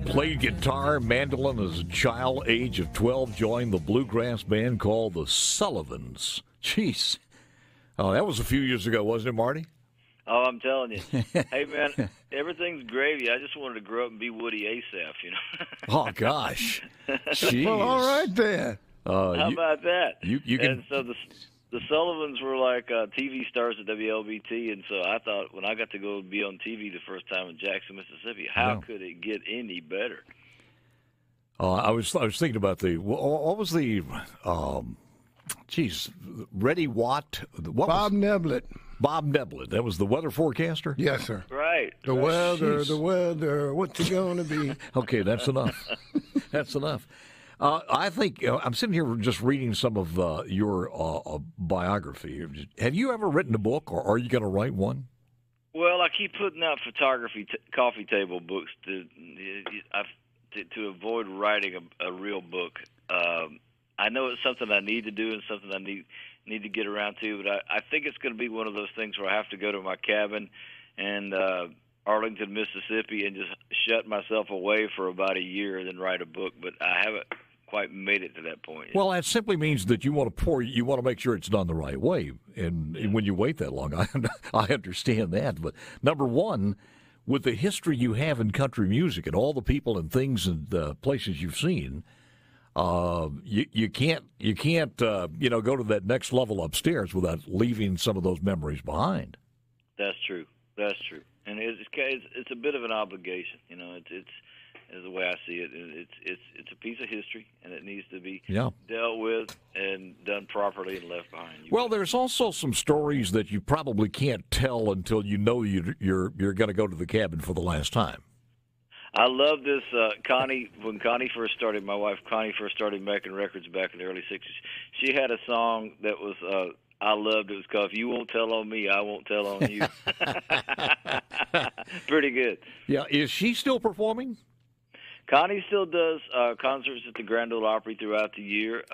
Played guitar, mandolin as a child, age of 12, joined the bluegrass band called the Sullivans. Jeez. Oh, that was a few years ago, wasn't it, Marty? Oh, I'm telling you. Hey, man, everything's gravy. I just wanted to grow up and be Woody Asaph, you know. Oh, gosh. Jeez. Well, all right then. How about that? You can... And so the Sullivans were like TV stars at WLBT, and so I thought when I got to go be on TV the first time in Jackson, Mississippi, how could it get any better? I was thinking about what was the Reddy Watt? Bob Neblett. Bob Neblett. That was the weather forecaster? Yes, sir. Right. The weather, what's it going to be? Okay, that's enough. That's enough. I think I'm sitting here just reading some of your biography. Have you ever written a book, or are you going to write one? Well, I keep putting out photography coffee table books to avoid writing a real book. I know it's something I need to do and something I need to get around to, but I think it's going to be one of those things where I have to go to my cabin in Arlington, Mississippi, and just shut myself away for about a year and then write a book. But I haven't quite made it to that point yet. Well, that simply means that you want to make sure it's done the right way. And when you wait that long, I understand that. But number one, with the history you have in country music and all the people and things and places you've seen, you can't go to that next level upstairs without leaving some of those memories behind. That's true. And it's a bit of an obligation. You know, it's the way I see it. It's a piece of history, and it needs to be dealt with and done properly and left behind. Well, there's also some stories that you probably can't tell until you know you're going to go to the cabin for the last time. I love this. Connie, when Connie first started, my wife Connie first started making records back in the early 60s, she had a song that was I loved. It was called "If You Won't Tell on Me, I Won't Tell on You." Pretty good. Yeah, is she still performing? Connie still does concerts at the Grand Ole Opry throughout the year.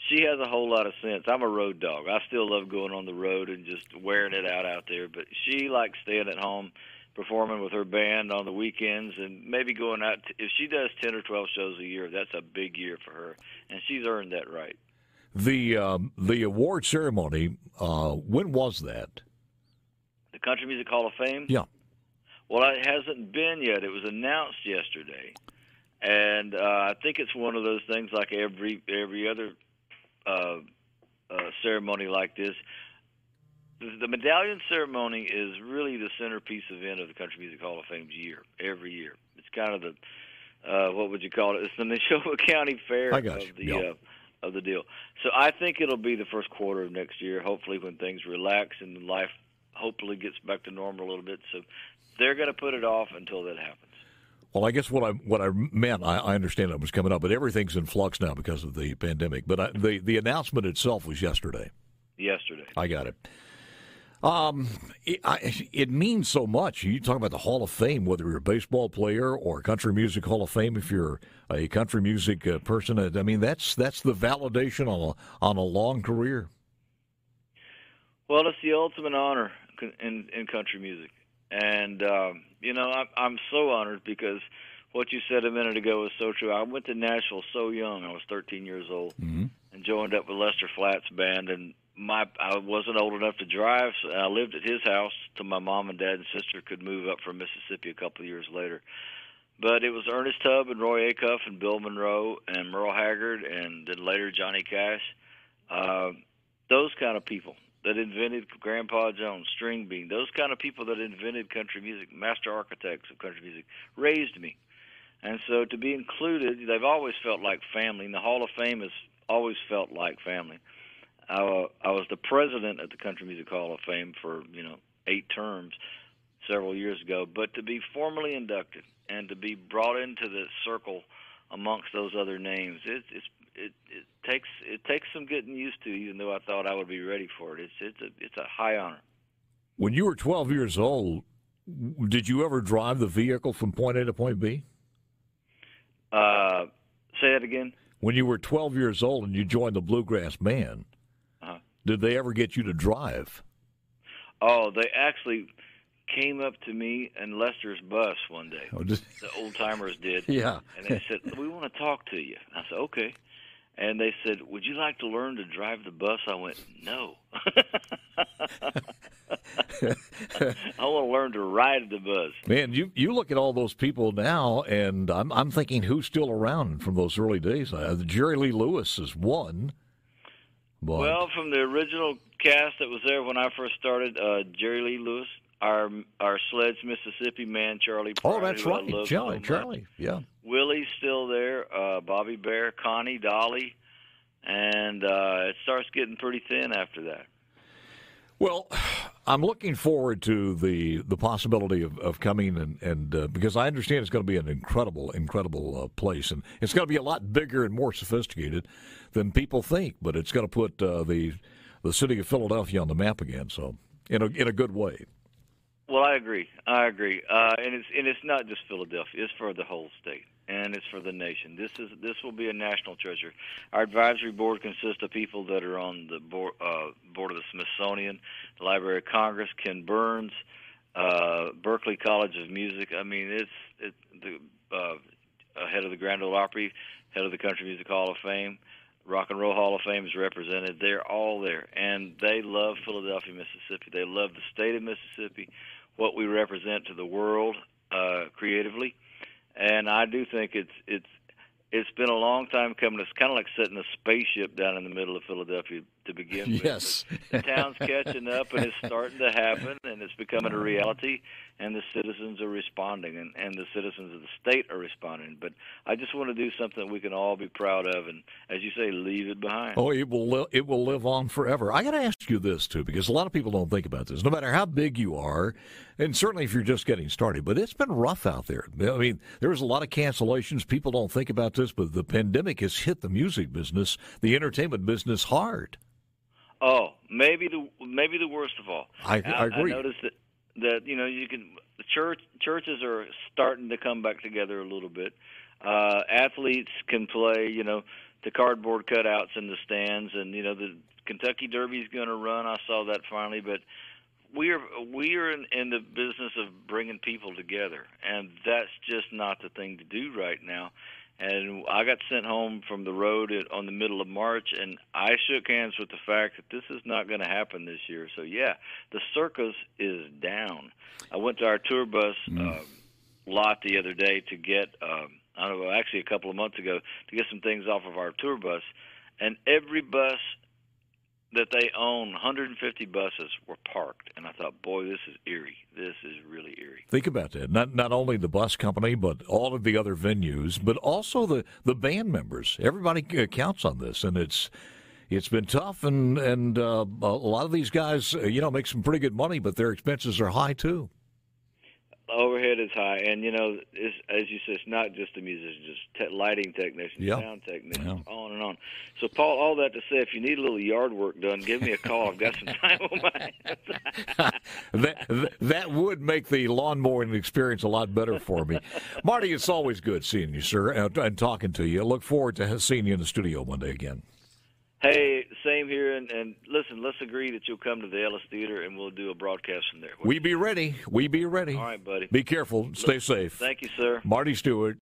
She has a whole lot of sense. I'm a road dog. I still love going on the road and just wearing it out there, but she likes staying at home, performing with her band on the weekends, and maybe going out. If she does 10 or 12 shows a year, that's a big year for her, and she's earned that right. The award ceremony, when was that? The Country Music Hall of Fame? Yeah. Well, it hasn't been yet. It was announced yesterday, and I think it's one of those things like every other ceremony like this. The medallion ceremony is really the centerpiece event of the Country Music Hall of Fame's year, every year. It's kind of the, what would you call it? It's the Neshoba County Fair of the deal. So I think it'll be the first quarter of next year, hopefully when things relax and life hopefully gets back to normal a little bit. So they're going to put it off until that happens. Well, I guess what I meant, I understand it was coming up, but everything's in flux now because of the pandemic. But the announcement itself was yesterday. I got it. It means so much. You talk about the Hall of Fame, whether you're a baseball player or Country Music Hall of Fame, if you're a country music person. I mean, that's the validation on a long career. Well, it's the ultimate honor in country music. And, I'm so honored because what you said a minute ago is so true. I went to Nashville so young. I was 13 years old and joined up with Lester Flatt's band. And I wasn't old enough to drive, so I lived at his house till my mom and dad and sister could move up from Mississippi a couple of years later. But it was Ernest Tubb and Roy Acuff and Bill Monroe and Merle Haggard and then later Johnny Cash. Those kind of people that invented Grandpa Jones, String Bean, those kind of people that invented country music, master architects of country music, raised me. And so to be included, they've always felt like family, and the Hall of Fame has always felt like family. I was the president at the Country Music Hall of Fame for 8 terms several years ago, but to be formally inducted and to be brought into the circle amongst those other names, it takes some getting used to, even though I thought I would be ready for it. It's a high honor. When you were 12 years old, did you ever drive the vehicle from point A to point B? Say that again? When you were 12 years old and you joined the Bluegrass Man, did they ever get you to drive? Oh, they actually came up to me and Lester's bus one day. The old-timers did. Yeah. And they said, we want to talk to you. I said, okay. And they said, would you like to learn to drive the bus? I went, no. I want to learn to ride the bus. Man, you look at all those people now, and I'm thinking who's still around from those early days. Jerry Lee Lewis is one. But... Well, from the original cast that was there when I first started, Jerry Lee Lewis, our Sledge, Mississippi man, Charlie Pryor. Oh, that's right, Charlie, yeah. Willie's still there, Bobby Bear, Connie, Dolly, and it starts getting pretty thin after that. Well, I'm looking forward to the possibility of coming, and because I understand it's going to be an incredible place, and it's going to be a lot bigger and more sophisticated than people think, but it's going to put the city of Philadelphia on the map again, so in a good way. Well, I agree, and it's not just Philadelphia; it's for the whole state, and it's for the nation. This will be a national treasure. Our advisory board consists of people that are on the board of the Smithsonian, the Library of Congress, Ken Burns, Berklee College of Music. I mean, it's the head of the Grand Ole Opry, head of the Country Music Hall of Fame, Rock and Roll Hall of Fame is represented. They're all there, and they love Philadelphia, Mississippi. They love the state of Mississippi, what we represent to the world creatively, and I do think it's been a long time coming. It's kind of like setting a spaceship down in the middle of Philadelphia to begin with. Yes. The town's catching up, and it's starting to happen, and it's becoming a reality, and the citizens are responding, and the citizens of the state are responding. But I just want to do something that we can all be proud of, and, as you say, leave it behind. Oh, it will live on forever. I got to ask you this, too, because a lot of people don't think about this. No matter how big you are, and certainly if you're just getting started, but it's been rough out there. I mean, there's a lot of cancellations. People don't think about this, but the pandemic has hit the music business, the entertainment business hard. Oh, maybe the worst of all. I agree. I noticed that the churches are starting to come back together a little bit. Athletes can play, the cardboard cutouts in the stands, and the Kentucky Derby's going to run. I saw that finally, but we are in the business of bringing people together, and that's just not the thing to do right now. And I got sent home from the road on the middle of March, and I shook hands with the fact that this is not going to happen this year. So, yeah, the circus is down. I went to our tour bus lot the other day to get, actually a couple of months ago, to get some things off of our tour bus, and every bus that they own, 150 buses, were parked. And I thought, boy, this is eerie. This is really eerie. Think about that. Not only the bus company, but all of the other venues, but also the band members. Everybody counts on this, and it's been tough. And a lot of these guys, make some pretty good money, but their expenses are high too. Overhead is high, and as you said, it's not just the musicians, just lighting technicians, sound technicians, on and on. So, Paul, all that to say, if you need a little yard work done, give me a call. I've got some time on my hands. that would make the lawn mowing experience a lot better for me. Marty, it's always good seeing you, sir, and talking to you. I look forward to seeing you in the studio one day again. Hey, same here, and listen, let's agree that you'll come to the Ellis Theater, and we'll do a broadcast from there. We be ready. All right, buddy. Be careful. Stay safe. Thank you, sir. Marty Stuart.